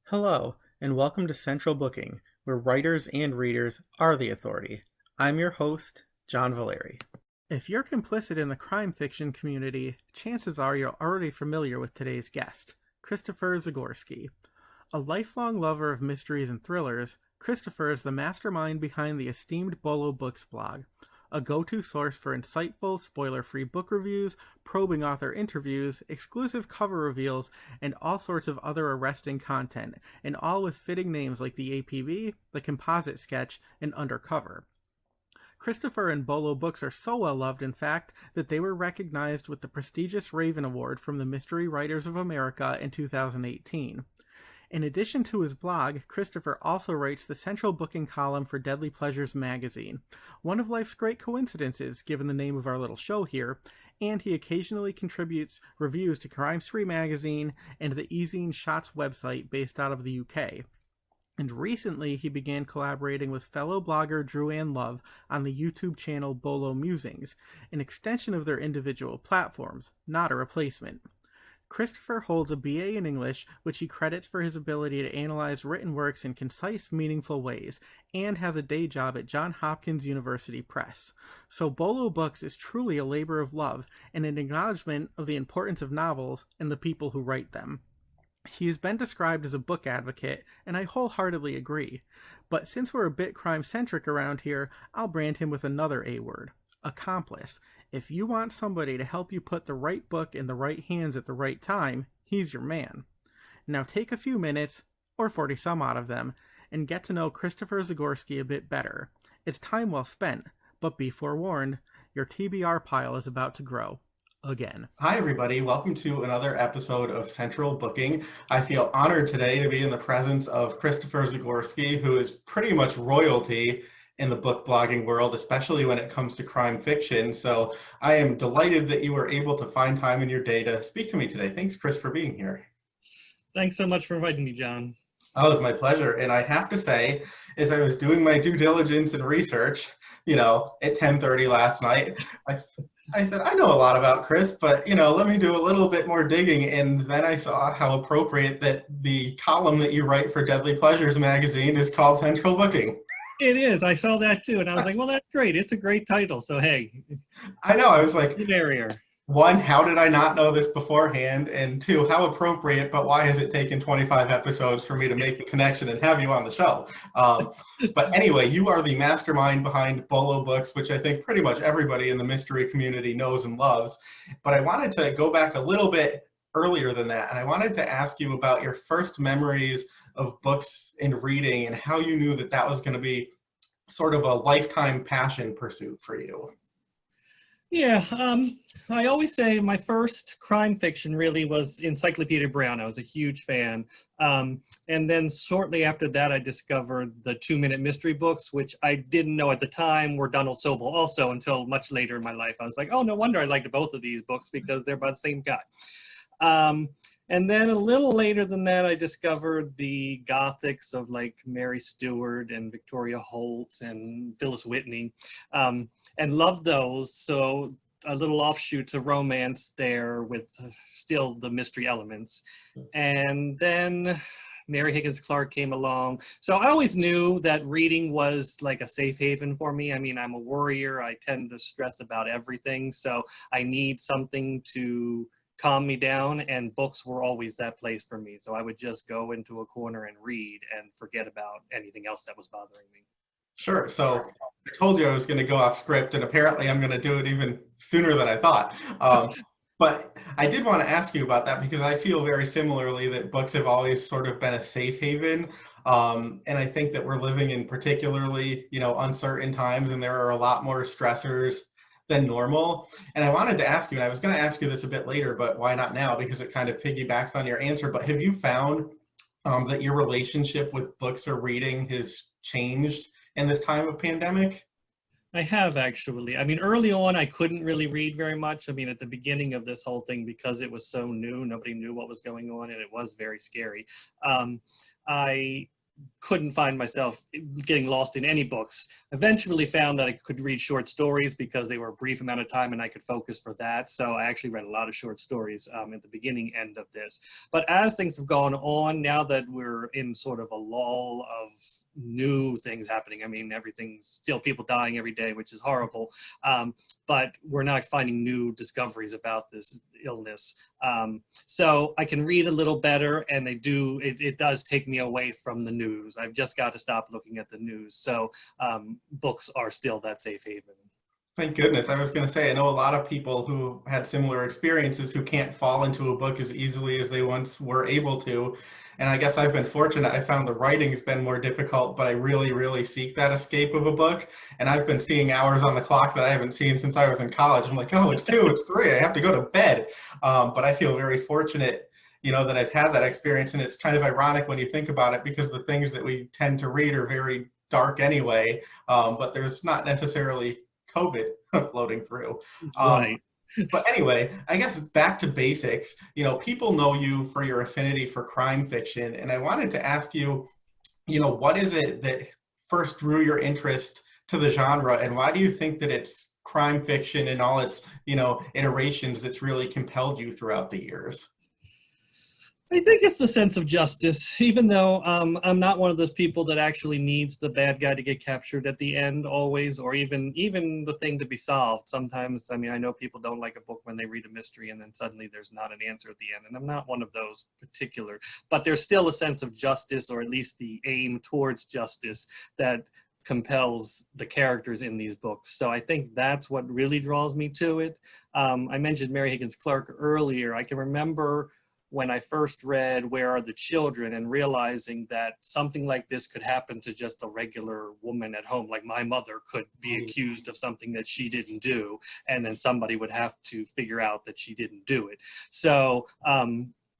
Hello, and welcome to Central Booking, where writers and readers are the authority. I'm your host, John Valeri. If you're complicit in the crime fiction community, chances are you're already familiar with today's guest, Kristopher Zgorski. A lifelong lover of mysteries and thrillers, Kristopher is the mastermind behind the esteemed BOLO Books blog, a go-to source for insightful, spoiler-free book reviews, probing author interviews, exclusive cover reveals, and all sorts of other arresting content, and all with fitting names like the APB, the Composite Sketch, and Undercover. Kristopher and BOLO Books are so well loved, in fact, that they were recognized with the prestigious Raven Award from the Mystery Writers of America in 2018. In addition to his blog, Kristopher also writes the central booking column for Deadly Pleasures magazine, one of life's great coincidences given the name of our little show here, and he occasionally contributes reviews to Crime Spree magazine and the Easing Shots website based out of the UK. And recently he began collaborating with fellow blogger Drew Ann Love on the YouTube channel BOLO Musings, an extension of their individual platforms, not a replacement. Kristopher holds a BA in English, which he credits for his ability to analyze written works in concise, meaningful ways, and has a day job at Johns Hopkins University Press. So BOLO Books is truly a labor of love and an acknowledgement of the importance of novels and the people who write them. He has been described as a book advocate, and I wholeheartedly agree. But since we're a bit crime-centric around here, I'll brand him with another A word: accomplice. If you want somebody to help you put the right book in the right hands at the right time, he's your man. Now take a few minutes, or 40 some out of them, and get to know Kristopher Zgorski a bit better. It's time well spent, but be forewarned, your TBR pile is about to grow. Again. Hi, everybody. Welcome to another episode of Central Booking. I feel honored today to be in the presence of Kristopher Zgorski, who is pretty much royalty in the book blogging world, especially when it comes to crime fiction. So I am delighted that you were able to find time in your day to speak to me today. Thanks, Chris, for being here. Thanks so much for inviting me, John. Oh, it's my pleasure. And I have to say, as I was doing my due diligence and research, at 10:30 last night, I said, I know a lot about Chris, but, let me do a little bit more digging. And then I saw how appropriate that the column that you write for Deadly Pleasures magazine is called Central Booking. It is. I saw that too. And I was like, well, that's great. It's a great title. So, hey. I know. I was like, the barrier. One, how did I not know this beforehand? And two, how appropriate, but why has it taken 25 episodes for me to make the connection and have you on the show? But anyway, you are the mastermind behind BOLO Books, which I think pretty much everybody in the mystery community knows and loves. But I wanted to go back a little bit earlier than that. And I wanted to ask you about your first memories of books and reading and how you knew that that was going to be sort of a lifetime passion pursuit for you. Yeah, I always say my first crime fiction really was Encyclopedia Brown. I was a huge fan. And then shortly after that, I discovered the 2-minute mystery books, which I didn't know at the time were Donald Sobel also until much later in my life. I was like, oh, no wonder I liked both of these books because they're by the same guy. And then a little later than that, I discovered the Gothics of like Mary Stewart and Victoria Holt and Phyllis Whitney, and loved those. So a little offshoot to romance there with still the mystery elements. And then Mary Higgins Clark came along. So I always knew that reading was like a safe haven for me. I mean, I'm a worrier. I tend to stress about everything. So I need something to calm me down, and books were always that place for me. So I would just go into a corner and read and forget about anything else that was bothering me. Sure. So I told you I was going to go off script, and apparently I'm going to do it even sooner than I thought. But I did want to ask you about that because I feel very similarly that books have always sort of been a safe haven. And I think that we're living in particularly, uncertain times, and there are a lot more stressors than normal. And I wanted to ask you, and I was going to ask you this a bit later, but why not now? Because it kind of piggybacks on your answer. But have you found that your relationship with books or reading has changed in this time of pandemic? I have, actually. I mean, early on, I couldn't really read very much. I mean, at the beginning of this whole thing, because it was so new, nobody knew what was going on, and it was very scary. I couldn't find myself getting lost in any books. Eventually found that I could read short stories because they were a brief amount of time and I could focus for that. So I actually read a lot of short stories at the beginning end of this. But as things have gone on, now that we're in sort of a lull of new things happening, I mean, everything's still people dying every day, which is horrible. But we're not finding new discoveries about this illness. So I can read a little better, and it does take me away from the news. I've just got to stop looking at the news. So books are still that safe haven. Thank goodness. I was going to say, I know a lot of people who had similar experiences who can't fall into a book as easily as they once were able to. And I guess I've been fortunate. I found the writing's been more difficult, but I really, really seek that escape of a book. And I've been seeing hours on the clock that I haven't seen since I was in college. I'm like, oh, it's 2, it's 3, I have to go to bed. But I feel very fortunate, that I've had that experience. And it's kind of ironic when you think about it, because the things that we tend to read are very dark anyway, but there's not necessarily COVID floating through. Right. But anyway, I guess back to basics. People know you for your affinity for crime fiction, and I wanted to ask you, what is it that first drew your interest to the genre, and why do you think that it's crime fiction and all its, iterations that's really compelled you throughout the years? I think it's the sense of justice, even though I'm not one of those people that actually needs the bad guy to get captured at the end always, or even the thing to be solved. Sometimes, I mean, I know people don't like a book when they read a mystery and then suddenly there's not an answer at the end, and I'm not one of those particular, but there's still a sense of justice, or at least the aim towards justice, that compels the characters in these books. So I think that's what really draws me to it. I mentioned Mary Higgins Clark earlier. I can remember when I first read Where Are the Children, and realizing that something like this could happen to just a regular woman at home, like my mother could be accused of something that she didn't do, and then somebody would have to figure out that she didn't do it. So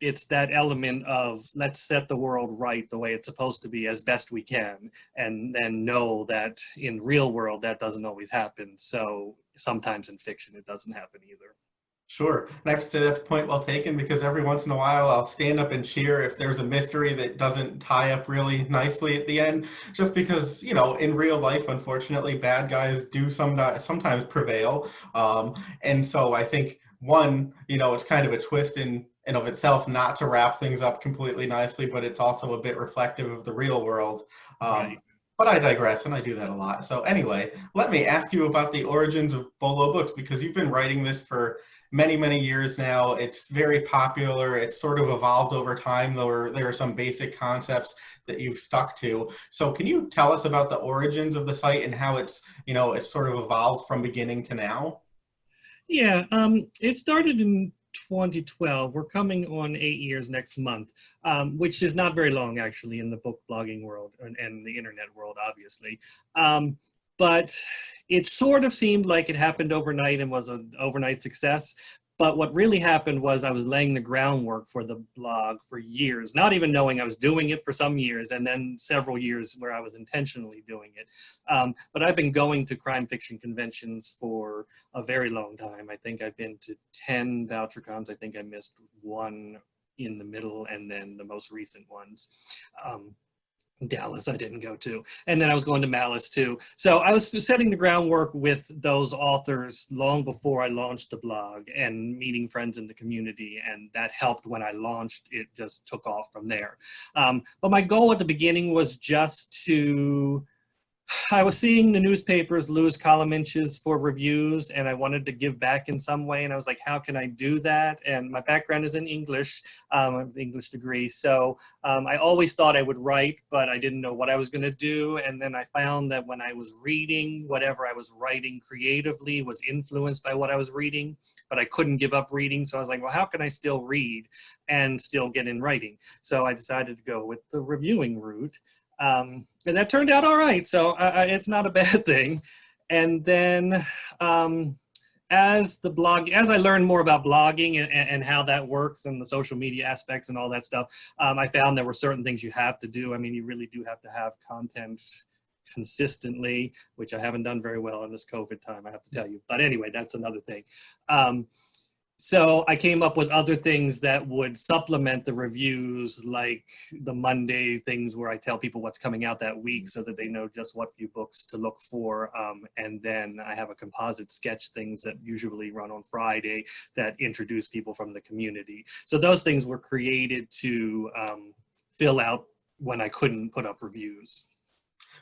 it's that element of, let's set the world right the way it's supposed to be as best we can, and then know that in real world that doesn't always happen. So sometimes in fiction it doesn't happen either. Sure. And I have to say that's a point well taken, because every once in a while I'll stand up and cheer if there's a mystery that doesn't tie up really nicely at the end, just because, in real life, unfortunately, bad guys do sometimes prevail. And so I think, one, it's kind of a twist in and of itself not to wrap things up completely nicely, but it's also a bit reflective of the real world. Right. But I digress, and I do that a lot. So anyway, let me ask you about the origins of BOLO Books, because you've been writing this for many, many years now. It's very popular. It's sort of evolved over time, though there are some basic concepts that you've stuck to. So can you tell us about the origins of the site and how it's sort of evolved from beginning to now? Yeah, it started in 2012. We're coming on 8 years next month, which is not very long actually in the book blogging world and the internet world, obviously. But it sort of seemed like it happened overnight and was an overnight success. But what really happened was I was laying the groundwork for the blog for years, not even knowing I was doing it for some years, and then several years where I was intentionally doing it. But I've been going to crime fiction conventions for a very long time. I think I've been to 10 VoucherCons. I think I missed one in the middle, and then the most recent ones. Dallas I didn't go to, and then I was going to Malice too. So I was setting the groundwork with those authors long before I launched the blog, and meeting friends in the community, and that helped when I launched. It just took off from there. But my goal at the beginning was just to, I was seeing the newspapers lose column inches for reviews, and I wanted to give back in some way. And I was like, how can I do that? And my background is in English, an English degree. So I always thought I would write, but I didn't know what I was going to do. And then I found that when I was reading, whatever I was writing creatively was influenced by what I was reading, but I couldn't give up reading. So I was like, well, how can I still read and still get in writing? So I decided to go with the reviewing route. And that turned out all right. So it's not a bad thing. And then as I learned more about blogging and how that works and the social media aspects and all that stuff, I found there were certain things you have to do. I mean, you really do have to have content consistently, which I haven't done very well in this COVID time, I have to tell you. But anyway, that's another thing. So I came up with other things that would supplement the reviews, like the Monday things where I tell people what's coming out that week so that they know just what few books to look for. And then I have a composite sketch things that usually run on Friday that introduce people from the community. So those things were created to fill out when I couldn't put up reviews.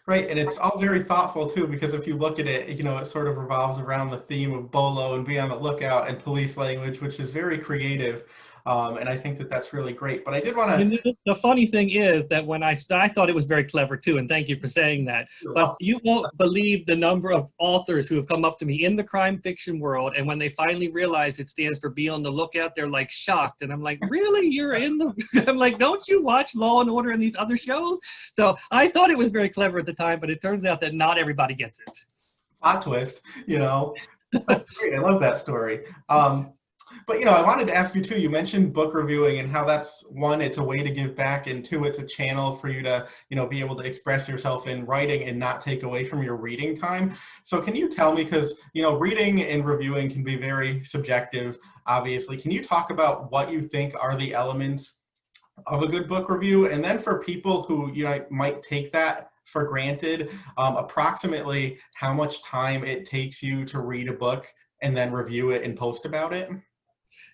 Right, and it's all very thoughtful too, because if you look at it, it sort of revolves around the theme of BOLO and be on the lookout and police language, which is very creative, and I think that that's really great. But I did want to. And the funny thing is that when I thought it was very clever too, and thank you for saying that, but you won't believe the number of authors who have come up to me in the crime fiction world, and when they finally realize it stands for Be on the Lookout, they're like shocked, and I'm like, really? You're in the... I'm like, don't you watch Law and Order and these other shows? So I thought it was very clever at the time, but it turns out that not everybody gets it. Plot twist, That's great. I love that story. But I wanted to ask you too, you mentioned book reviewing and how that's one, it's a way to give back, and two, it's a channel for you to, be able to express yourself in writing and not take away from your reading time. So can you tell me, because, reading and reviewing can be very subjective, obviously. Can you talk about what you think are the elements of a good book review? And then for people who, might take that for granted, approximately how much time it takes you to read a book and then review it and post about it?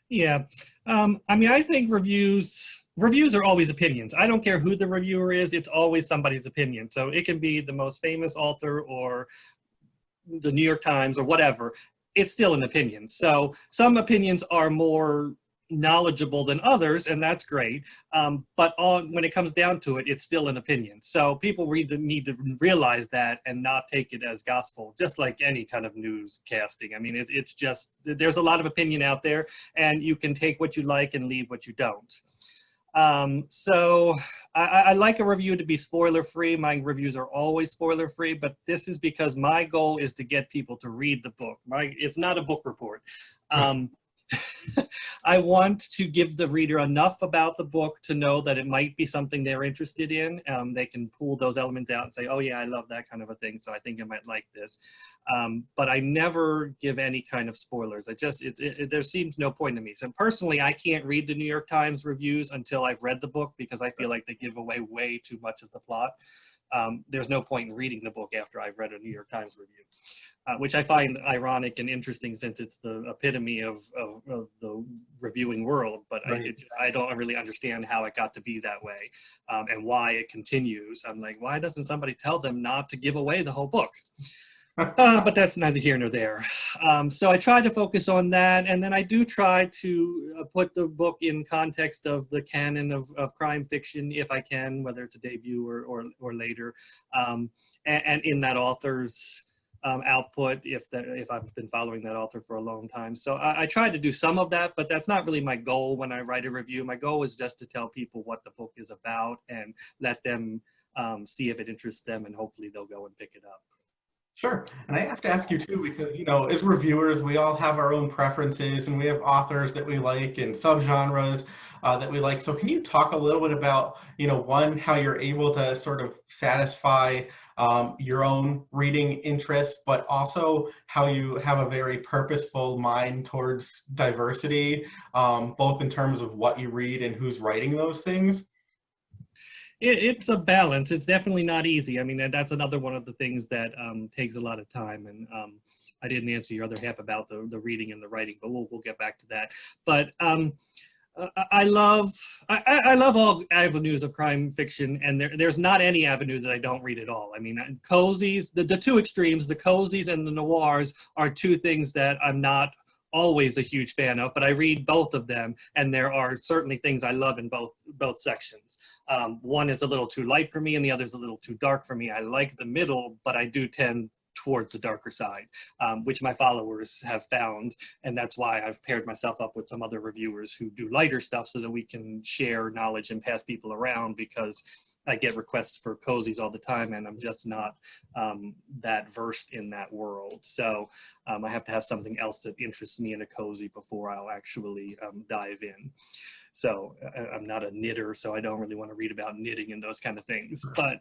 Yeah, I mean, I think reviews are always opinions. I don't care who the reviewer is, it's always somebody's opinion. So it can be the most famous author or the New York Times or whatever. It's still an opinion. So some opinions are more knowledgeable than others, and that's great. But when it comes down to it, it's still an opinion. So people need to realize that and not take it as gospel, just like any kind of newscasting. I mean, it's just, there's a lot of opinion out there, and you can take what you like and leave what you don't. So I like a review to be spoiler-free. My reviews are always spoiler-free, but this is because my goal is to get people to read the book. It's not a book report. I want to give the reader enough about the book to know that it might be something they're interested in. They can pull those elements out and say, oh yeah, I love that kind of a thing, so I think I might like this. But I never give any kind of spoilers. There seems no point to me. So personally, I can't read the New York Times reviews until I've read the book, because I feel like they give away way too much of the plot. There's no point in reading the book after I've read a New York Times review. Which I find ironic and interesting, since it's the epitome of the reviewing world, but right. I don't really understand how it got to be that way, and why it continues. I'm like, why doesn't somebody tell them not to give away the whole book? But that's neither here nor there. So I try to focus on that, and then I do try to put the book in context of the canon of crime fiction, if I can, whether it's a debut or later, and in that author's output, if I've been following that author for a long time. So I try to do some of that, but that's not really my goal when I write a review. My goal is just to tell people what the book is about and let them see if it interests them, and hopefully they'll go and pick it up. Sure. And I have to ask you too, because, as reviewers, we all have our own preferences, and we have authors that we like and subgenres that we like. So can you talk a little bit about, one, how you're able to sort of satisfy your own reading interests, but also how you have a very purposeful mind towards diversity, both in terms of what you read and who's writing those things? It's a balance. It's definitely not easy. I mean, that's another one of the things that takes a lot of time. And I didn't answer your other half about the reading and the writing, but we'll get back to that. But I love all avenues of crime fiction, and there's not any avenue that I don't read at all. I mean, cozies, the two extremes, the cozies and the noirs, are two things that I'm not always a huge fan of, but I read both of them, and there are certainly things I love in both sections. One is a little too light for me, and the other is a little too dark for me. I like the middle, but I do tend towards the darker side, which my followers have found, and that's why I've paired myself up with some other reviewers who do lighter stuff so that we can share knowledge and pass people around, because I get requests for cozies all the time, and I'm just not that versed in that world. So I have to have something else that interests me in a cozy before I'll actually dive in. So I'm not a knitter, so I don't really want to read about knitting and those kind of things. But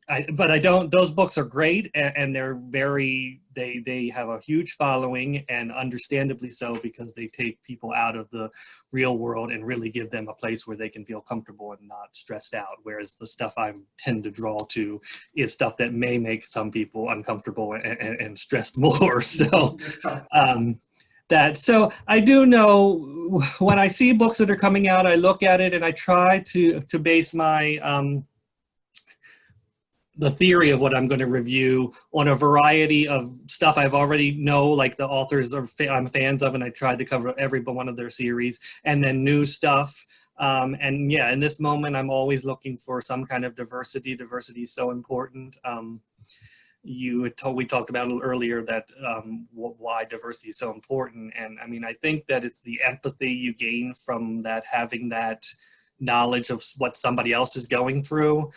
But I don't. Those books are great, and they're very. They have a huge following, and understandably so, because they take people out of the real world and really give them a place where they can feel comfortable and not stressed out. Whereas the stuff I tend to draw to is stuff that may make some people uncomfortable and stressed more. So. So I do know when I see books that are coming out, I look at it and I try to base my the theory of what I'm going to review on a variety of stuff I've already know, like the authors I'm fans of, and I tried to cover every one of their series, and then new stuff. And yeah, in this moment, I'm always looking for some kind of diversity. Diversity is so important. We talked about it earlier that why diversity is so important, and I mean, I think that it's the empathy you gain from that, having that knowledge of what somebody else is going through.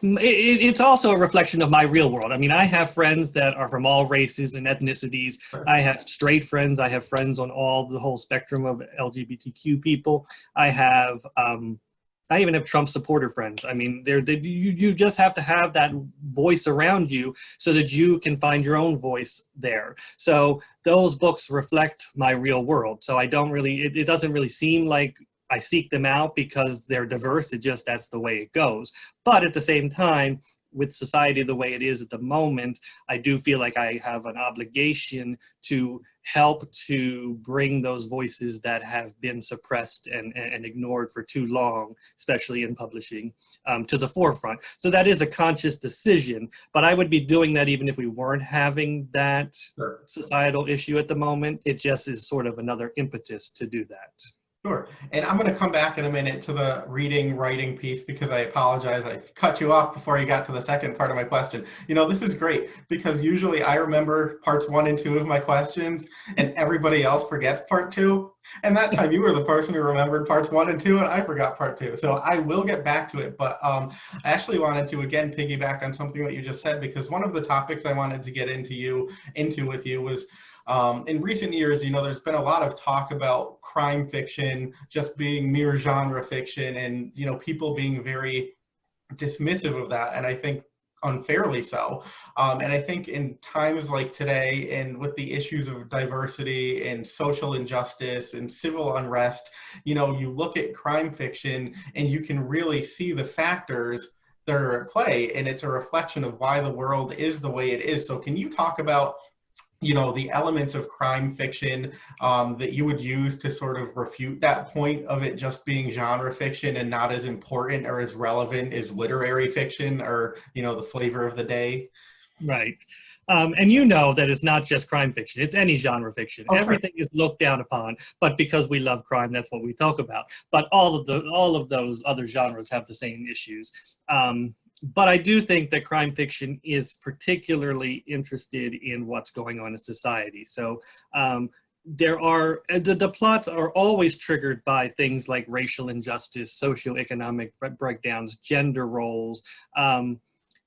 It's also a reflection of my real world. I mean, I have friends that are from all races and ethnicities. I have straight friends. I have friends on the whole spectrum of LGBTQ people. I even have Trump supporter friends. I mean, you just have to have that voice around you so that you can find your own voice there. So those books reflect my real world. So I don't really, it doesn't really seem like I seek them out because they're diverse. That's the way it goes. But at the same time, with society the way it is at the moment, I do feel like I have an obligation to help to bring those voices that have been suppressed and ignored for too long, especially in publishing, to the forefront. So that is a conscious decision, but I would be doing that even if we weren't having that societal issue at the moment. It just is sort of another impetus to do that. Sure. And I'm going to come back in a minute to the reading, writing piece because I apologize. I cut you off before you got to the second part of my question. You know, this is great because usually I remember parts 1 and 2 of my questions and everybody else forgets part 2. And that time you were the person who remembered parts 1 and 2 and I forgot part 2. So I will get back to it. But I actually wanted to, again, piggyback on something that you just said, because one of the topics I wanted to get into with you was in recent years, you know, there's been a lot of talk about crime fiction just being mere genre fiction and, you know, people being very dismissive of that. And I think unfairly so. And I think in times like today and with the issues of diversity and social injustice and civil unrest, you know, you look at crime fiction and you can really see the factors that are at play, and it's a reflection of why the world is the way it is. So can you talk about, you know, the elements of crime fiction that you would use to sort of refute that point of it just being genre fiction and not as important or as relevant as literary fiction or, you know, the flavor of the day? Right. And you know that it's not just crime fiction, it's any genre fiction. Okay. Everything is looked down upon, but because we love crime, that's what we talk about. But all of those other genres have the same issues. But I do think that crime fiction is particularly interested in what's going on in society. So the plots are always triggered by things like racial injustice, socioeconomic breakdowns, gender roles,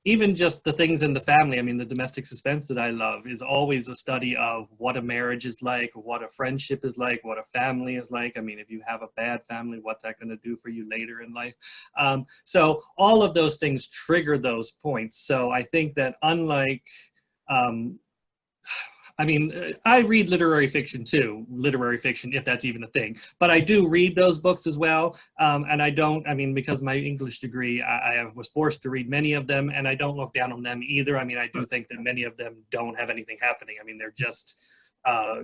even just the things in the family. I mean, the domestic suspense that I love is always a study of what a marriage is like, what a friendship is like, what a family is like. I mean, if you have a bad family, what's that going to do for you later in life? So all of those things trigger those points. So I think that unlike, I mean, I read literary fiction too, if that's even a thing. But I do read those books as well. And I mean, because my English degree, I was forced to read many of them, and I don't look down on them either. I mean, I do think that many of them don't have anything happening. I mean, they're just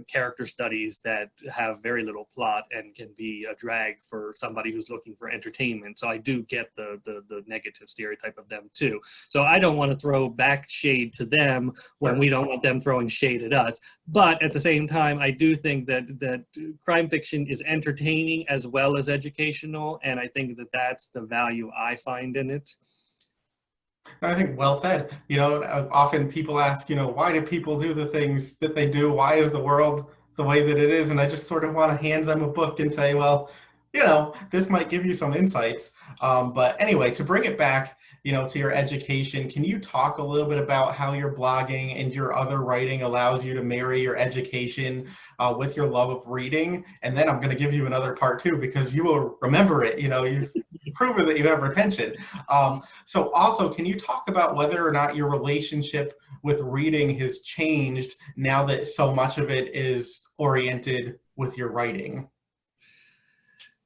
character studies that have very little plot and can be a drag for somebody who's looking for entertainment. So I do get the negative stereotype of them too. So I don't want to throw back shade to them when we don't want them throwing shade at us. But at the same time, I do think that crime fiction is entertaining as well as educational, and I think that that's the value I find in it. I think well said. You know, often people ask, you know, why do people do the things that they do? Why is the world the way that it is? And I just sort of want to hand them a book and say, well, you know, this might give you some insights. But anyway, to bring it back, to your education. Can you talk a little bit about how your blogging and your other writing allows you to marry your education with your love of reading? And then I'm going to give you another part too, because you will remember it. You've proven that you have retention. So also, can you talk about whether or not your relationship with reading has changed now that so much of it is oriented with your writing?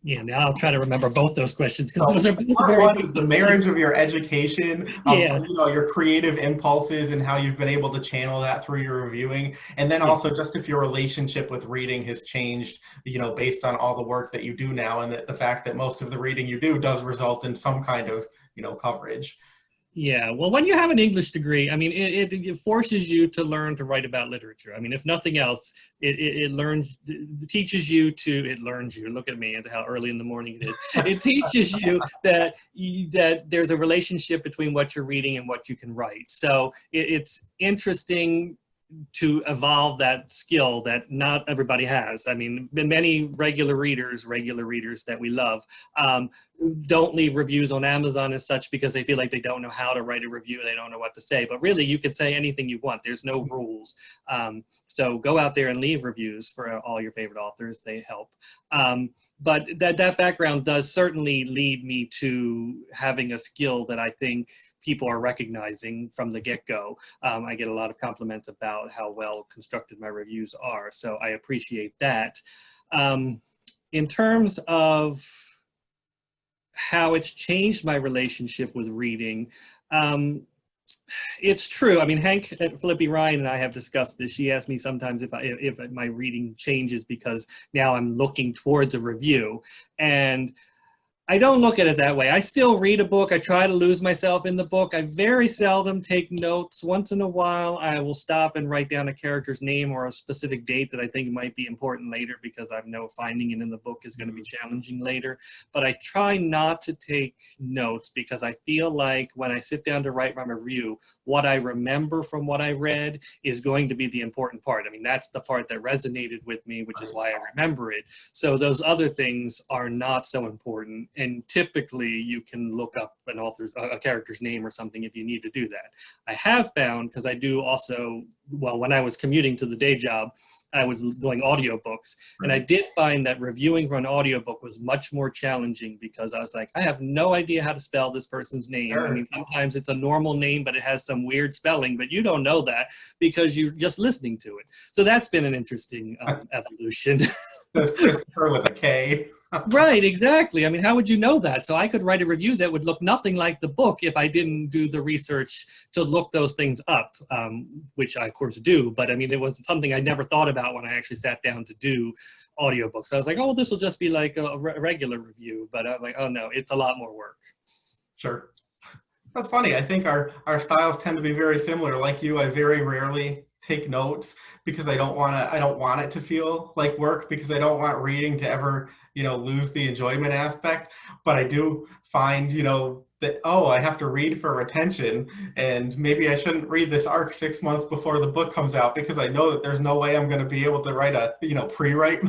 Yeah, now I'll try to remember both those questions because So those are both part very one good is the questions. marriage of your education, Yeah, your creative impulses and how you've been able to channel that through your reviewing. And then yeah. also just if your relationship with reading has changed, based on all the work that you do now, and that the fact that most of the reading you do does result in some kind of, coverage. Yeah, well, when you have an English degree, I mean, it forces you to learn to write about literature. I mean, if nothing else, it teaches you to, it learns you, look at me and how early in the morning it is. It teaches you that there's a relationship between what you're reading and what you can write. So it's interesting to evolve that skill that not everybody has. I mean, many regular readers that we love, don't leave reviews on Amazon and such because they feel like they don't know how to write a review. They don't know what to say. But really, you can say anything you want. There's no rules. So go out there and leave reviews for all your favorite authors. They help. But that background does certainly lead me to having a skill that I think people are recognizing from the get-go. I get a lot of compliments about how well constructed my reviews are, so I appreciate that. In terms of how it's changed my relationship with reading, it's true. I mean, Hank Philippi Ryan and I have discussed this. She asked me sometimes if my reading changes because now I'm looking towards a review. And I don't look at it that way. I still read a book. I try to lose myself in the book. I very seldom take notes. Once in a while, I will stop and write down a character's name or a specific date that I think might be important later because I know finding it in the book is going to be challenging later. But I try not to take notes because I feel like when I sit down to write my review, what I remember from what I read is going to be the important part. I mean, that's the part that resonated with me, which is why I remember it. So those other things are not so important. And typically you can look up a character's name or something if you need to do that. I have found, because I do also, well, when I was commuting to the day job, I was doing audiobooks, and I did find that reviewing for an audiobook was much more challenging because I was like, I have no idea how to spell this person's name. I mean, sometimes it's a normal name, but it has some weird spelling, but you don't know that because you're just listening to it. So that's been an interesting evolution. There's Christopher with a K. Right, exactly. I mean, how would you know that? So I could write a review that would look nothing like the book if I didn't do the research to look those things up, which I, of course, do. But I mean, it was something I never thought about when I actually sat down to do audiobooks. I was like, oh, this will just be like a regular review. But I'm like, oh, no, it's a lot more work. Sure. That's funny. I think our styles tend to be very similar. Like you, I very rarely take notes because I don't want it to feel like work because I don't want reading to ever, lose the enjoyment aspect. But I do find, that, oh, I have to read for retention and maybe I shouldn't read this arc 6 months before the book comes out because I know that there's no way I'm going to be able to write pre-write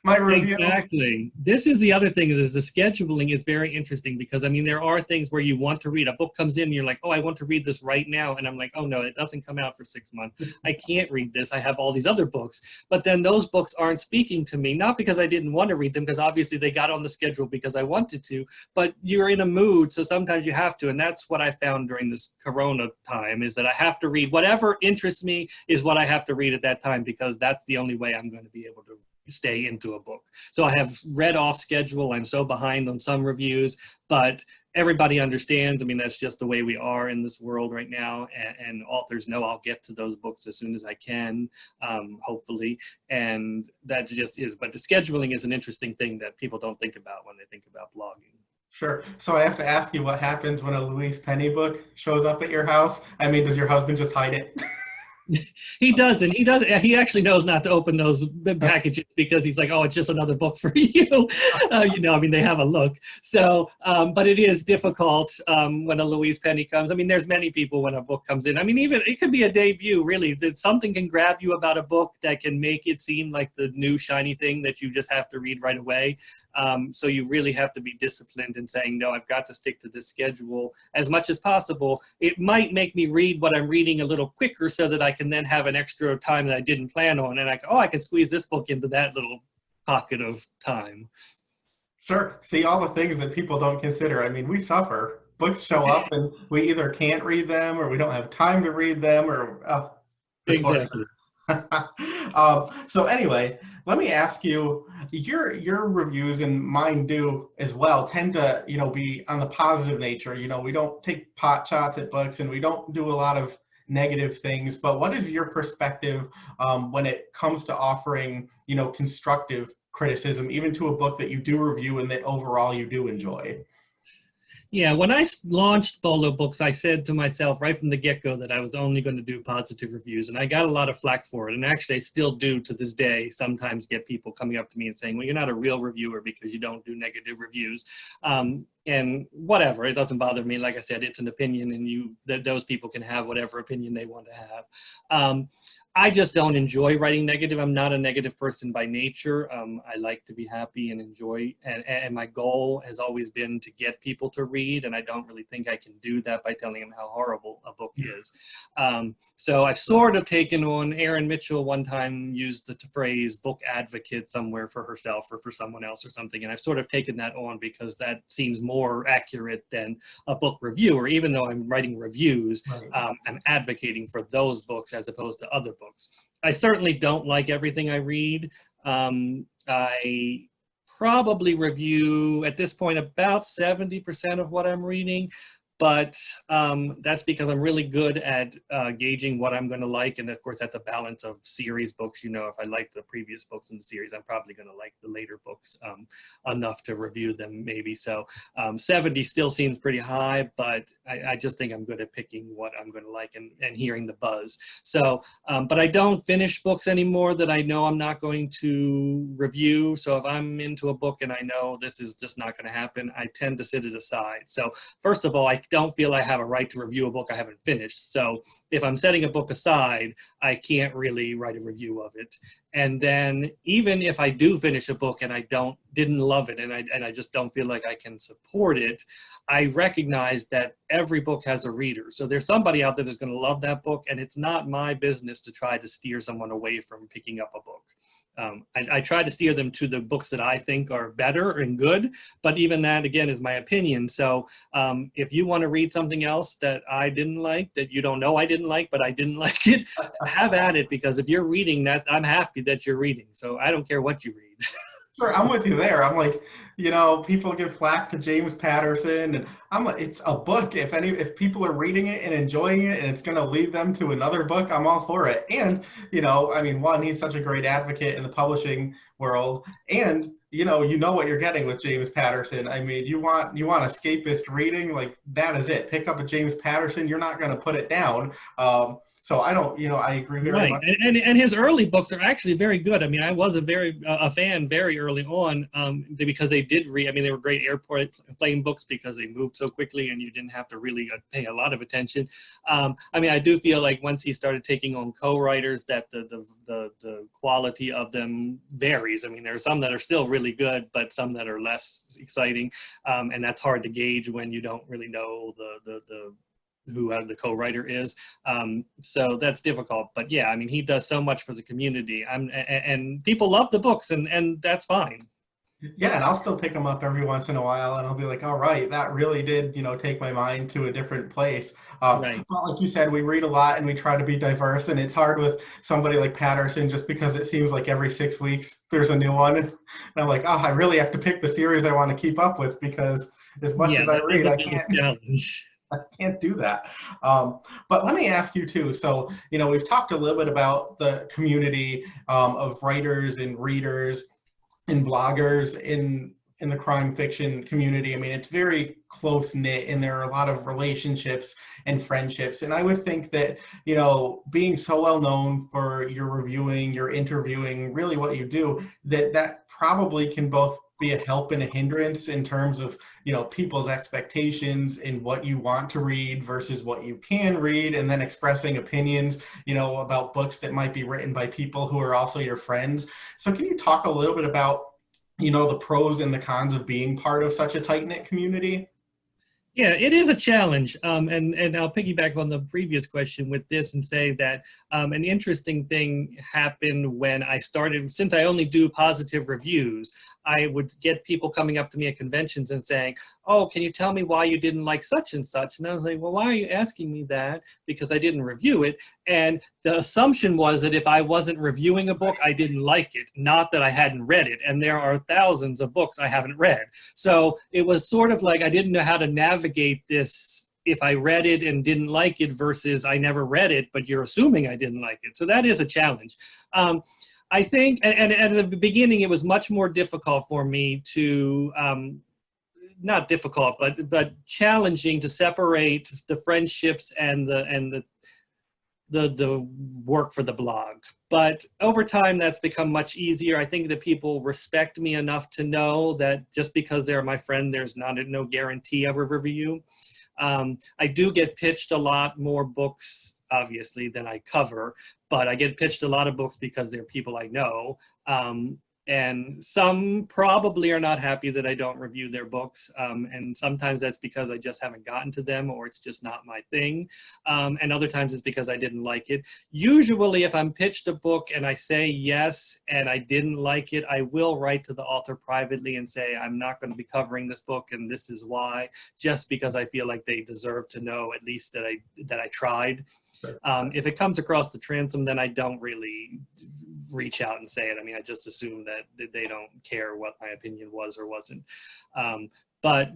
my review. Exactly. This is the other thing is the scheduling is very interesting because I mean there are things where you want to read. A book comes in and you're like, oh, I want to read this right now. And I'm like, oh no, it doesn't come out for 6 months. I can't read this. I have all these other books. But then those books aren't speaking to me, not because I didn't want to read them, because obviously they got on the schedule because I wanted to, but you're in a mood. So sometimes you have to. And that's what I found during this Corona time is that I have to read whatever interests me is what I have to read at that time because that's the only way I'm going to be able to stay into a book. So I have read off schedule. I'm so behind on some reviews, but everybody understands. I mean, that's just the way we are in this world right now. And authors know I'll get to those books as soon as I can, hopefully. And that just is, but the scheduling is an interesting thing that people don't think about when they think about blogging. Sure. So I have to ask you what happens when a Louise Penny book shows up at your house. I mean, does your husband just hide it? He doesn't. He doesn't. He actually knows not to open those packages because he's like, oh, it's just another book for you. I mean, they have a look. So, but it is difficult when a Louise Penny comes. I mean, there's many people when a book comes in. I mean, even it could be a debut, really, that something can grab you about a book that can make it seem like the new shiny thing that you just have to read right away. So you really have to be disciplined in saying, no, I've got to stick to this schedule as much as possible. It might make me read what I'm reading a little quicker so that I can then have an extra time that I didn't plan on, and I can squeeze this book into that little pocket of time. Sure. See, all the things that people don't consider. I mean, we suffer. Books show up and we either can't read them or we don't have time to read them or the Exactly. torture. So anyway, let me ask you, your reviews and mine do as well tend to, be on the positive nature. We don't take pot shots at books and we don't do a lot of negative things, but what is your perspective when it comes to offering, constructive criticism, even to a book that you do review and that overall you do enjoy? Yeah, when I launched BOLO Books, I said to myself right from the get-go that I was only going to do positive reviews, and I got a lot of flack for it. And actually, I still do to this day sometimes get people coming up to me and saying, well, you're not a real reviewer because you don't do negative reviews. And whatever, it doesn't bother me. Like I said, it's an opinion, and those people can have whatever opinion they want to have. I just don't enjoy writing negative. I'm not a negative person by nature. I like to be happy and enjoy, and my goal has always been to get people to read, and I don't really think I can do that by telling them how horrible a book is. So I've sort of taken on, Erin Mitchell one time used the phrase book advocate somewhere for herself or for someone else or something, and I've sort of taken that on because that seems more accurate than a book reviewer. Even though I'm writing reviews, Right. I'm advocating for those books as opposed to other books. I certainly don't like everything I read. I probably review at this point about 70% of what I'm reading, but that's because I'm really good at gauging what I'm going to like. And of course, that's a balance of series books. If I like the previous books in the series, I'm probably going to like the later books enough to review them maybe. So 70 still seems pretty high, but I just think I'm good at picking what I'm going to like and hearing the buzz. So, but I don't finish books anymore that I know I'm not going to review. So if I'm into a book and I know this is just not going to happen, I tend to sit it aside. So first of all, I don't feel I have a right to review a book I haven't finished. So if I'm setting a book aside, I can't really write a review of it. And then even if I do finish a book and I didn't love it and I just don't feel like I can support it, I recognize that every book has a reader. So there's somebody out there that's going to love that book, and it's not my business to try to steer someone away from picking up a book. I try to steer them to the books that I think are better and good, but even that, again, is my opinion. So if you want to read something else that I didn't like, that you don't know I didn't like, but I didn't like it, have at it, because if you're reading that, I'm happy that you're reading. So I don't care what you read. Sure, I'm with you there. I'm like, people give flack to James Patterson, and I'm like, it's a book. If people are reading it and enjoying it, and it's going to lead them to another book, I'm all for it. And I mean, one, he's such a great advocate in the publishing world, and you know what you're getting with James Patterson. I mean, you want escapist reading, like that is it. Pick up a James Patterson, you're not going to put it down. So I don't, I agree very Right, much. and his early books are actually very good. I mean, I was a fan very early on because they did read. I mean, they were great airplane books because they moved so quickly and you didn't have to really pay a lot of attention. I mean, I do feel like once he started taking on co-writers, that the quality of them varies. I mean, there are some that are still really good, but some that are less exciting, and that's hard to gauge when you don't really know who the co-writer is. So that's difficult. But yeah, I mean, he does so much for the community. And people love the books, and that's fine. Yeah, and I'll still pick them up every once in a while, and I'll be like, all right, that really did, take my mind to a different place. Right. But like you said, we read a lot and we try to be diverse, and it's hard with somebody like Patterson just because it seems like every 6 weeks there's a new one. And I'm like, oh, I really have to pick the series I want to keep up with because as much Yeah, as I that is read, a I bit of can't. a challenge. I can't do that. But let me ask you too. So, we've talked a little bit about the community of writers and readers and bloggers in in the crime fiction community. I mean, it's very close knit and there are a lot of relationships and friendships. And I would think that, being so well known for your reviewing, your interviewing, really what you do, that probably can both be a help and a hindrance in terms of, people's expectations and what you want to read versus what you can read, and then expressing opinions, about books that might be written by people who are also your friends. So can you talk a little bit about, the pros and the cons of being part of such a tight-knit community? Yeah, it is a challenge. And I'll piggyback on the previous question with this and say that an interesting thing happened when I started, since I only do positive reviews, I would get people coming up to me at conventions and saying, oh, can you tell me why you didn't like such and such? And I was like, well, why are you asking me that? Because I didn't review it. And the assumption was that if I wasn't reviewing a book, I didn't like it, not that I hadn't read it. And there are thousands of books I haven't read. So it was sort of like I didn't know how to navigate this if I read it and didn't like it versus I never read it, but you're assuming I didn't like it. So that is a challenge. I think, and at the beginning, it was much more difficult for me to, not difficult, but challenging to separate the friendships and the work for the blog. But over time, that's become much easier. I think that people respect me enough to know that just because they're my friend, there's no guarantee of a review. I do get pitched a lot more books, obviously, than I cover, but I get pitched a lot of books because they're people I know. And some probably are not happy that I don't review their books. And sometimes that's because I just haven't gotten to them or it's just not my thing. And other times it's because I didn't like it. Usually if I'm pitched a book and I say yes and I didn't like it, I will write to the author privately and say, I'm not going to be covering this book and this is why, just because I feel like they deserve to know at least that I tried. Sure. If it comes across the transom, then I don't really reach out and say it. I mean, I just assume that they don't care what my opinion was or wasn't. But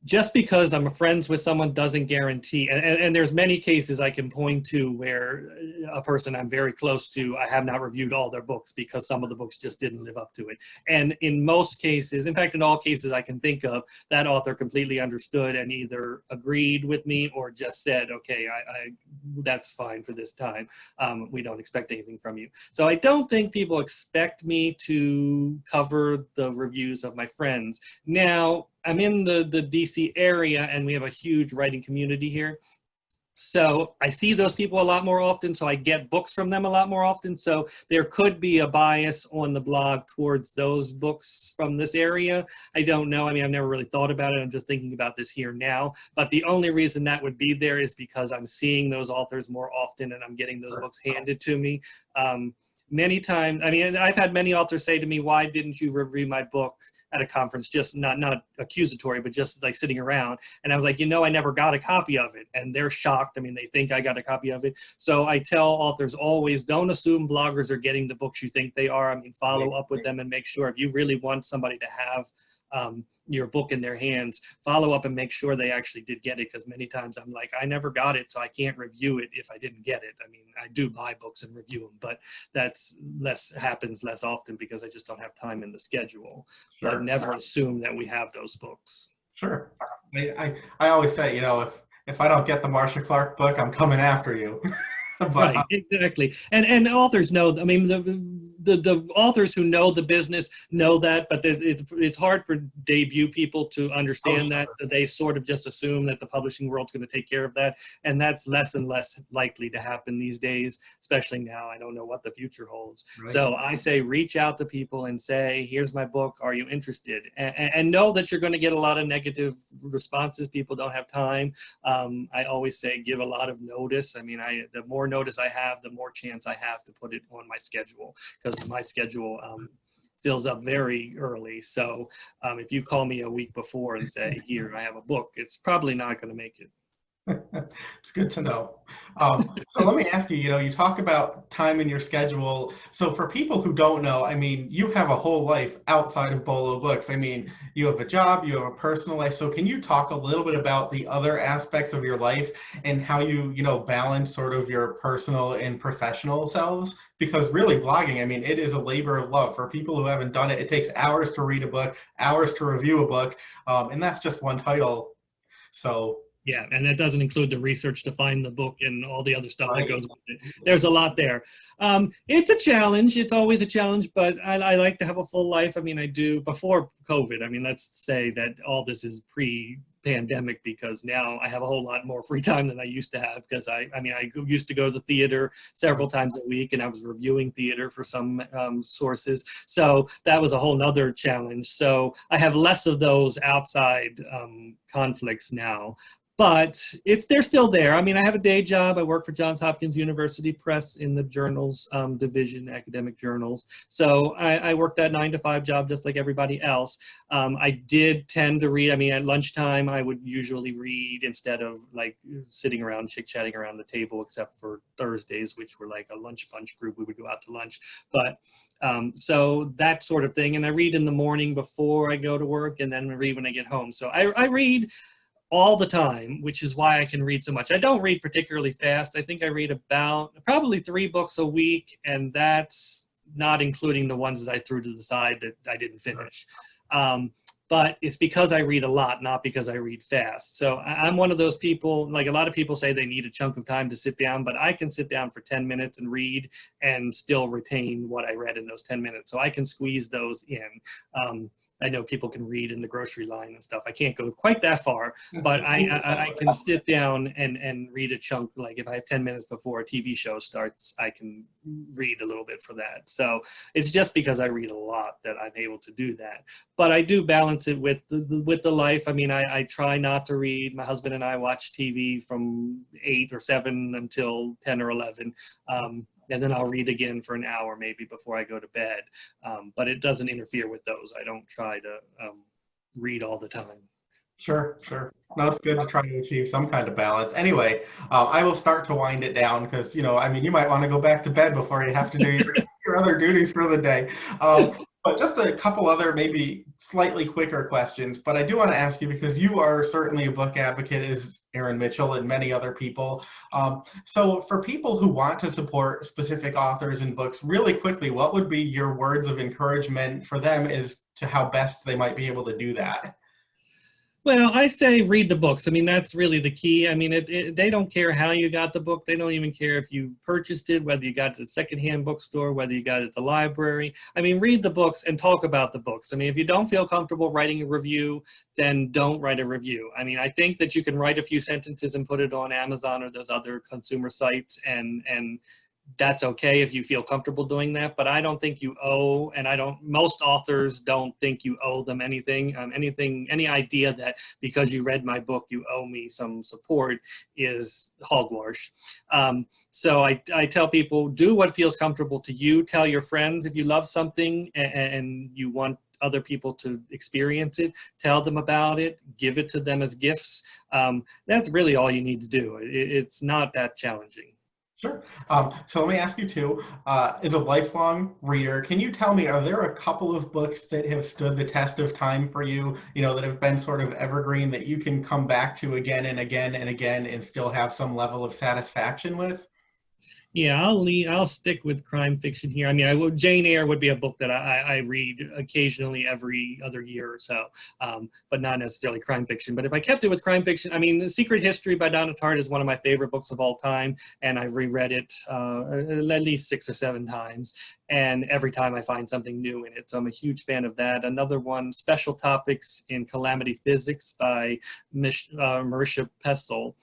just because I'm friends with someone doesn't guarantee, and there's many cases I can point to where a person I'm very close to, I have not reviewed all their books because some of the books just didn't live up to it. And in most cases, in fact, in all cases I can think of, that author completely understood and either agreed with me or just said, okay, that's fine for this time. We don't expect anything from you. So I don't think people expect me to cover the reviews of my friends. Now, I'm in the DC area and we have a huge writing community here. So I see those people a lot more often, so I get books from them a lot more often. So there could be a bias on the blog towards those books from this area. I don't know. I mean, I've never really thought about it. I'm just thinking about this here now. But the only reason that would be there is because I'm seeing those authors more often and I'm getting those books handed to me. Many times, I mean, I've had many authors say to me, why didn't you review my book at a conference? Just not accusatory, but just like sitting around. And I was like, I never got a copy of it. And they're shocked. I mean, they think I got a copy of it. So I tell authors always, don't assume bloggers are getting the books you think they are. I mean, follow up with them and make sure if you really want somebody to have your book in their hands, follow up and make sure they actually did get it, because many times I'm like, I never got it, so I can't review it if I didn't get it. I mean, I do buy books and review them, but happens less often because I just don't have time in the schedule. Sure. But never assume that we have those books. Sure. I always say, if I don't get the Marcia Clark book, I'm coming after you. But, right, exactly. And authors know, I mean, the authors who know the business know that, but it's hard for debut people to understand that. They sort of just assume that the publishing world's going to take care of that. And that's less and less likely to happen these days, especially now. I don't know what the future holds. Right. So I say, reach out to people and say, here's my book. Are you interested? And know that you're going to get a lot of negative responses. People don't have time. I always say, give a lot of notice. I mean, the more notice I have, the more chance I have to put it on my schedule, because my schedule fills up very early. So if you call me a week before and say, here, I have a book, it's probably not going to make it. It's good to know. So let me ask you, you talk about time in your schedule. So for people who don't know, I mean, you have a whole life outside of BOLO Books. I mean, you have a job, you have a personal life. So can you talk a little bit about the other aspects of your life and how you balance sort of your personal and professional selves? Because really blogging, I mean, it is a labor of love. For people who haven't done it, it takes hours to read a book, hours to review a book, and that's just one title. So, Yeah, and that doesn't include the research to find the book and all the other stuff that right. goes with it. There's a lot there. It's a challenge. It's always a challenge, but I like to have a full life. I mean, I do before COVID. I mean, let's say that all this is pre-pandemic, because now I have a whole lot more free time than I used to have, because I used to go to the theater several times a week, and I was reviewing theater for some sources. So that was a whole nother challenge. So I have less of those outside conflicts now. But they're still there. I mean, I have a day job. I work for Johns Hopkins University Press in the journals division, academic journals. So I work that 9 to 5 job just like everybody else. I did tend to read. I mean, at lunchtime, I would usually read instead of like sitting around chit-chatting around the table, except for Thursdays, which were like a lunch bunch group. We would go out to lunch. But so that sort of thing. And I read in the morning before I go to work, and then read when I get home. So I read all the time, which is why I can read so much. I don't read particularly fast. I think I read about probably 3 books a week, and that's not including the ones that I threw to the side that I didn't finish. But it's because I read a lot, not because I read fast. So I'm one of those people, like a lot of people say they need a chunk of time to sit down, but I can sit down for 10 minutes and read and still retain what I read in those 10 minutes. So I can squeeze those in. I know people can read in the grocery line and stuff. I can't go quite that far, but I can sit down and read a chunk. Like if I have 10 minutes before a TV show starts, I can read a little bit for that. So it's just because I read a lot that I'm able to do that. But I do balance it with the life. I mean, I try not to read. My husband and I watch TV from 8 or 7 until 10 or 11. And then I'll read again for an hour maybe before I go to bed. But it doesn't interfere with those. I don't try to read all the time. Sure, sure. No, it's good to try to achieve some kind of balance. Anyway, I will start to wind it down because, I mean, you might want to go back to bed before you have to do your other duties for the day. But just a couple other maybe slightly quicker questions. But I do want to ask you, because you are certainly a book advocate, as Aaron Mitchell and many other people. So for people who want to support specific authors and books, really quickly, what would be your words of encouragement for them as to how best they might be able to do that? Well, I say read the books. I mean, that's really the key. I mean, they don't care how you got the book. They don't even care if you purchased it, whether you got it at a secondhand bookstore, whether you got it at the library. I mean, read the books and talk about the books. I mean, if you don't feel comfortable writing a review, then don't write a review. I mean, I think that you can write a few sentences and put it on Amazon or those other consumer sites, and that's okay if you feel comfortable doing that, but I don't think you owe, and most authors don't think you owe them anything. Any idea that because you read my book, you owe me some support is hogwash. So I tell people, do what feels comfortable to you. Tell your friends if you love something and you want other people to experience it, tell them about it, give it to them as gifts. That's really all you need to do. It's not that challenging. Sure. So let me ask you too, as a lifelong reader, can you tell me, are there a couple of books that have stood the test of time for you, that have been sort of evergreen that you can come back to again and again and again and still have some level of satisfaction with? Yeah, I'll stick with crime fiction here. I mean, Jane Eyre would be a book that I read occasionally every other year or so, but not necessarily crime fiction. But if I kept it with crime fiction, I mean, The Secret History by Donna Tartt is one of my favorite books of all time, and I've reread it at least 6 or 7 times, and every time I find something new in it. So I'm a huge fan of that. Another one, Special Topics in Calamity Physics by Marisha Pessl.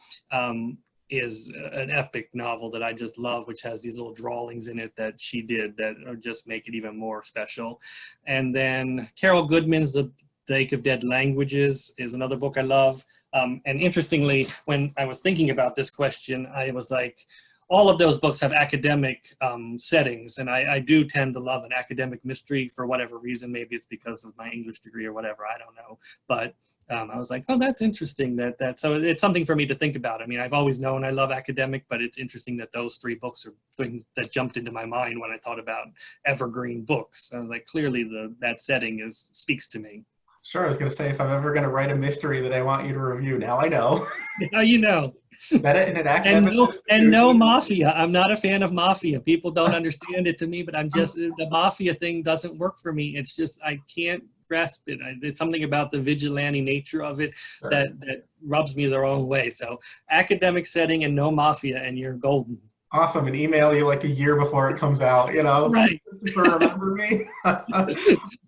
Is an epic novel that I just love, which has these little drawings in it that she did that just make it even more special. And then Carol Goodman's The Lake of Dead Languages is another book I love. And interestingly, when I was thinking about this question, I was like, all of those books have academic settings, and I do tend to love an academic mystery for whatever reason. Maybe it's because of my English degree or whatever, I don't know. But I was like, oh, that's interesting. So it's something for me to think about. I mean, I've always known I love academic, but it's interesting that those 3 books are things that jumped into my mind when I thought about Evergreen books. I was like, clearly that setting speaks to me. Sure, I was going to say, if I'm ever going to write a mystery that I want you to review, now I know. Now you know. That in an academic And no institution. mafia. I'm not a fan of mafia. People don't understand it to me, but the mafia thing doesn't work for me. It's just, I can't grasp it. It's something about the vigilante nature of it Sure. that rubs me the wrong way. So academic setting and no mafia, and you're golden. Awesome, and email you like a year before it comes out, Right. Kristopher, remember me?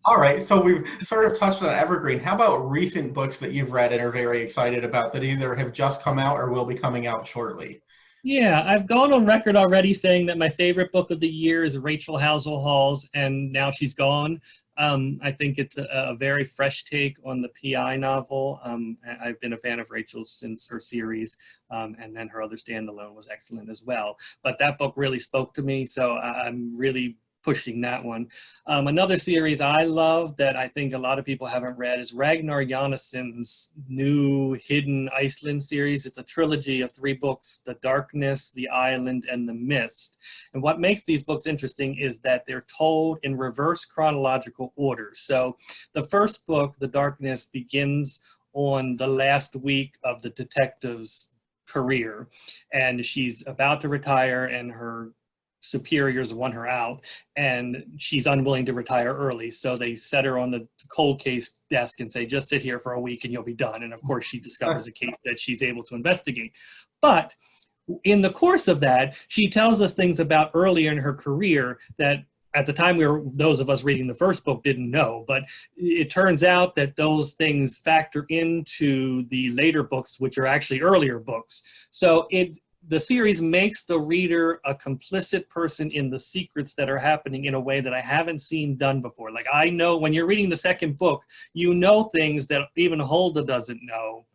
All right, so we've sort of touched on Evergreen. How about recent books that you've read and are very excited about that either have just come out or will be coming out shortly? Yeah, I've gone on record already saying that my favorite book of the year is Rachel Housel Hall's And Now She's Gone. I think it's a very fresh take on the PI novel. I've been a fan of Rachel's since her series, and then her other standalone was excellent as well. But that book really spoke to me, so I'm really pushing that one. Another series I love that I think a lot of people haven't read is Ragnar Jonason's new Hidden Iceland series. It's a trilogy of 3 books, The Darkness, The Island, and The Mist. And what makes these books interesting is that they're told in reverse chronological order. So the first book, The Darkness, begins on the last week of the detective's career, and she's about to retire, and her superiors want her out, and she's unwilling to retire early. So they set her on the cold case desk and say, just sit here for a week and you'll be done. And of course, she discovers a case that she's able to investigate. But in the course of that, she tells us things about earlier in her career that at the time those of us reading the first book didn't know, but it turns out that those things factor into the later books, which are actually earlier books. So the series makes the reader a complicit person in the secrets that are happening in a way that I haven't seen done before. Like, I know when you're reading the second book, you know things that even Hulda doesn't know,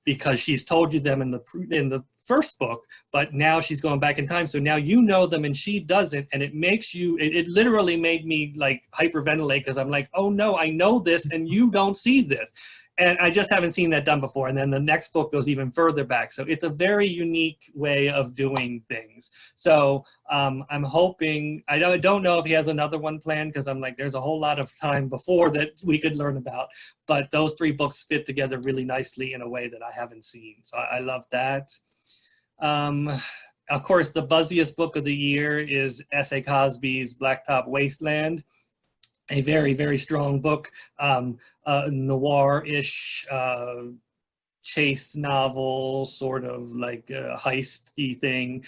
because she's told you them in the first book, but now she's going back in time. So now you know them and she doesn't. And it makes you, it literally made me like hyperventilate, because I'm like, oh no, I know this and you don't see this. And I just haven't seen that done before. And then the next book goes even further back. So it's a very unique way of doing things. So I'm hoping, I don't know if he has another one planned, because I'm like, there's a whole lot of time before that we could learn about. But those 3 books fit together really nicely in a way that I haven't seen. So I love that. Of course, the buzziest book of the year is S.A. Cosby's Blacktop Wasteland. A very, very strong book, noir-ish chase novel, sort of like a heisty thing.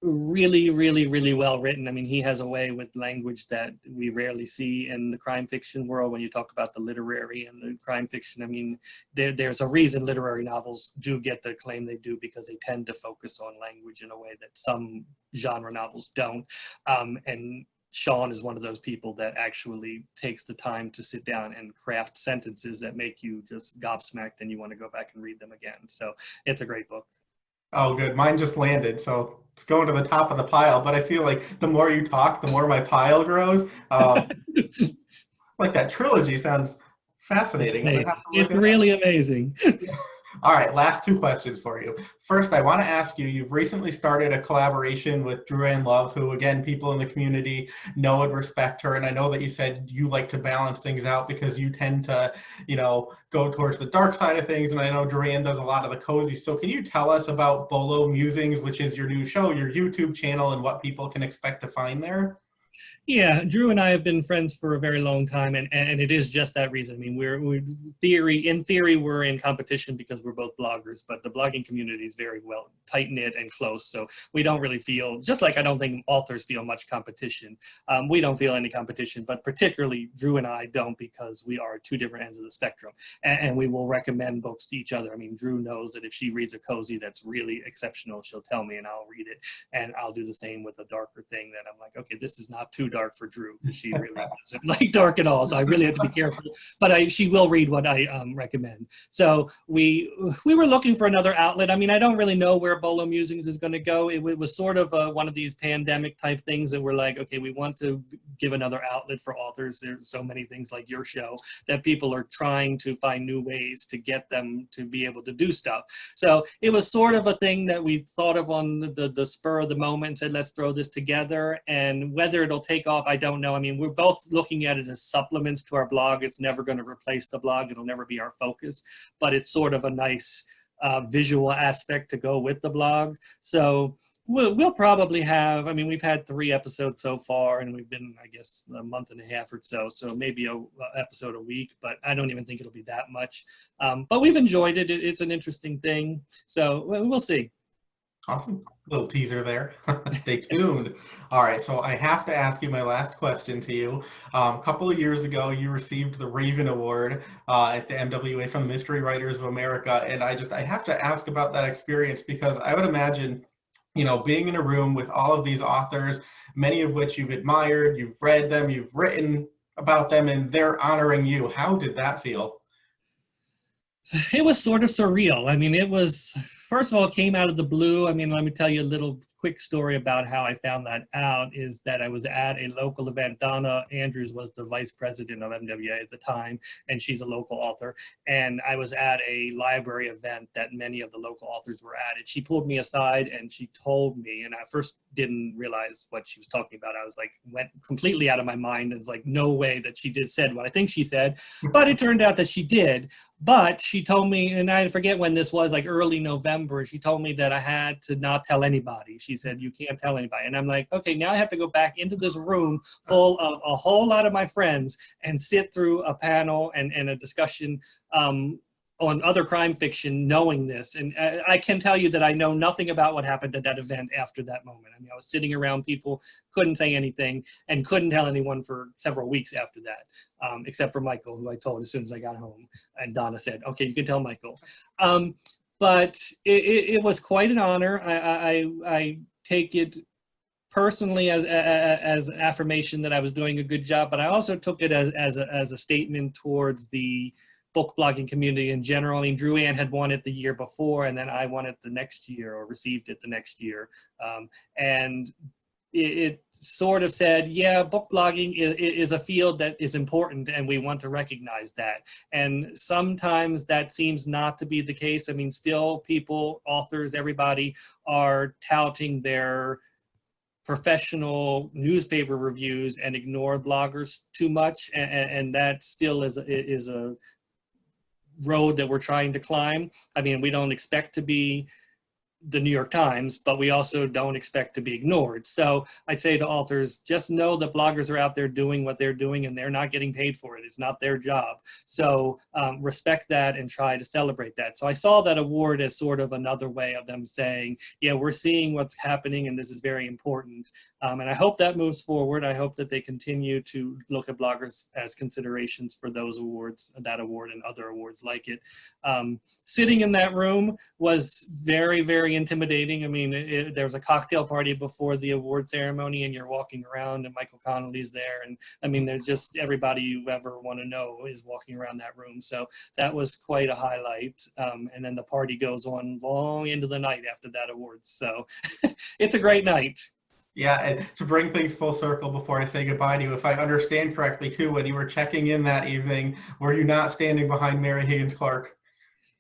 Really, really, really well written. I mean, he has a way with language that we rarely see in the crime fiction world when you talk about the literary and the crime fiction. I mean, there's a reason literary novels do get the acclaim they do, because they tend to focus on language in a way that some genre novels don't. And Sean is one of those people that actually takes the time to sit down and craft sentences that make you just gobsmacked and you want to go back and read them again. So it's a great book. Oh, good. Mine just landed, so it's going to the top of the pile. But I feel like the more you talk, the more my pile grows. Like that trilogy sounds fascinating. I'm gonna have to look It's it up. really amazing. All right, last 2 questions for you. First, I want to ask you, you've recently started a collaboration with Drew Ann Love, who, again, people in the community know and respect her. And I know that you said you like to balance things out because you tend to, go towards the dark side of things. And I know Drew Ann does a lot of the cozy. So can you tell us about BOLO Musings, which is your new show, your YouTube channel, and what people can expect to find there? Yeah, Drew and I have been friends for a very long time, and it is just that reason. I mean, in theory, we're in competition because we're both bloggers, but the blogging community is very well tight-knit and close, so we don't really feel, just like I don't think authors feel much competition. We don't feel any competition, but particularly Drew and I don't, because we are 2 different ends of the spectrum, and we will recommend books to each other. I mean, Drew knows that if she reads a cozy that's really exceptional, she'll tell me and I'll read it, and I'll do the same with a darker thing that I'm like, okay, this is not not too dark for Drew, because she really doesn't like dark at all. So I really have to be careful. But she will read what I recommend. So we were looking for another outlet. I mean, I don't really know where BOLO Musings is going to go. It was sort of one of these pandemic type things that we're like, okay, we want to give another outlet for authors. There's so many things like your show that people are trying to find new ways to get them to be able to do stuff. So it was sort of a thing that we thought of on the spur of the moment and said, let's throw this together. And whether it'll take off, I don't know. I mean, we're both looking at it as supplements to our blog. It's never going to replace the blog. It'll never be our focus, but it's sort of a nice visual aspect to go with the blog. So we'll probably have, I mean, we've had 3 episodes so far, and we've been, I guess, a month and a half or so. So maybe a episode a week, but I don't even think it'll be that much. But we've enjoyed it. It's an interesting thing. So we'll see. Awesome. Little teaser there. Stay tuned. All right. So I have to ask you my last question to you. A couple of years ago, you received the Raven Award at the MWA from the Mystery Writers of America. And I have to ask about that experience, because I would imagine, you know, being in a room with all of these authors, many of which you've admired, you've read them, you've written about them, and they're honoring you. How did that feel? It was sort of surreal. I mean, it was, first of all, it came out of the blue. I mean, let me tell you a little quick story about how I found that out. Is that I was at a local event. Donna Andrews was the vice president of MWA at the time, and she's a local author. And I was at a library event that many of the local authors were at. And she pulled me aside and she told me, and I first didn't realize what she was talking about. I was like, went completely out of my mind. And was like, no way that she said what I think she said. But it turned out that she did. But she told me, and I forget when this was, like early November, she told me that I had to not tell anybody. She said, you can't tell anybody. And I'm like, okay, now I have to go back into this room full of a whole lot of my friends and sit through a panel and a discussion on other crime fiction, knowing this. And I can tell you that I know nothing about what happened at that event after that moment. I mean, I was sitting around people, couldn't say anything, and couldn't tell anyone for several weeks after that, except for Michael, who I told as soon as I got home. And Donna said, okay, you can tell Michael. But it was quite an honor. I take it personally as affirmation that I was doing a good job, but I also took it as a statement towards the book blogging community in general. I mean, Drew Ann had won it the year before, and then I won it the next year, or received it the next year. And it sort of said, yeah, book blogging is a field that is important, and we want to recognize that. And sometimes that seems not to be the case. I mean, still people, authors, everybody are touting their professional newspaper reviews and ignore bloggers too much. And that still is a road that we're trying to climb. I mean, we don't expect to be the New York Times, but we also don't expect to be ignored. So I'd say to authors, just know that bloggers are out there doing what they're doing, and they're not getting paid for it. It's not their job. So respect that and try to celebrate that. So I saw that award as sort of another way of them saying, yeah, we're seeing what's happening, and this is very important. And I hope that moves forward. I hope that they continue to look at bloggers as considerations for those awards, that award and other awards like it. Sitting in that room was very, very intimidating. I mean, there was a cocktail party before the award ceremony, and you're walking around, and Michael Connelly's there, and I mean, there's just everybody you ever want to know is walking around that room. So that was quite a highlight. And then the party goes on long into the night after that award. So it's a great night. Yeah, and to bring things full circle before I say goodbye to you, if I understand correctly too, when you were checking in that evening, were you not standing behind Mary Higgins Clark?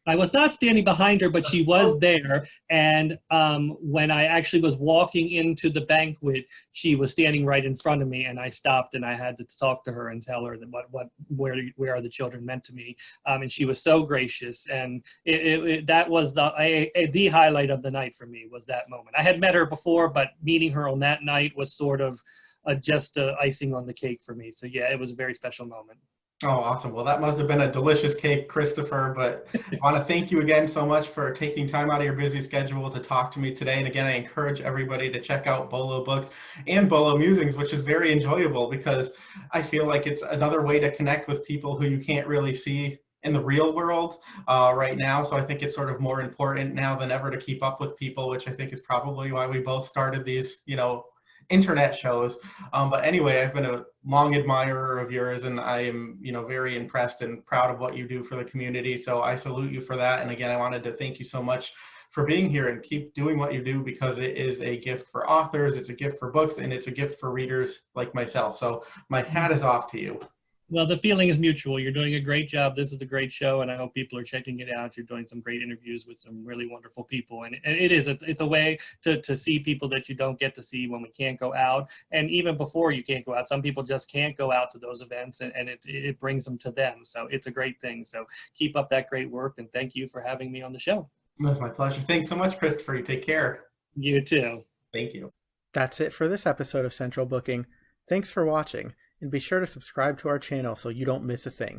I was not standing behind her, but she was there. And when I actually was walking into the banquet, she was standing right in front of me, and I stopped and I had to talk to her and tell her that where are the children meant to me. And she was so gracious, and that was the highlight of the night for me, was that moment. I had met her before, but meeting her on that night was sort of just icing on the cake for me. So yeah, it was a very special moment. Oh, awesome. Well, that must have been a delicious cake, Kristopher, but I want to thank you again so much for taking time out of your busy schedule to talk to me today. And again, I encourage everybody to check out BOLO Books and BOLO Musings, which is very enjoyable, because I feel like it's another way to connect with people who you can't really see in the real world right now. So I think it's sort of more important now than ever to keep up with people, which I think is probably why we both started these, internet shows. But anyway, I've been a long admirer of yours, and I am, very impressed and proud of what you do for the community. So I salute you for that. And again, I wanted to thank you so much for being here, and keep doing what you do, because it is a gift for authors, it's a gift for books, and it's a gift for readers like myself. So my hat is off to you. Well, the feeling is mutual. You're doing a great job. This is a great show, and I hope people are checking it out. You're doing some great interviews with some really wonderful people, and it's a way to see people that you don't get to see when we can't go out, and even before you can't go out. Some people just can't go out to those events, and it brings them to them. So it's a great thing. So keep up that great work, and thank you for having me on the show. That's my pleasure. Thanks so much, Christopher. You take care. You too. Thank you. That's it for this episode of Central Booking. Thanks for watching, and be sure to subscribe to our channel so you don't miss a thing.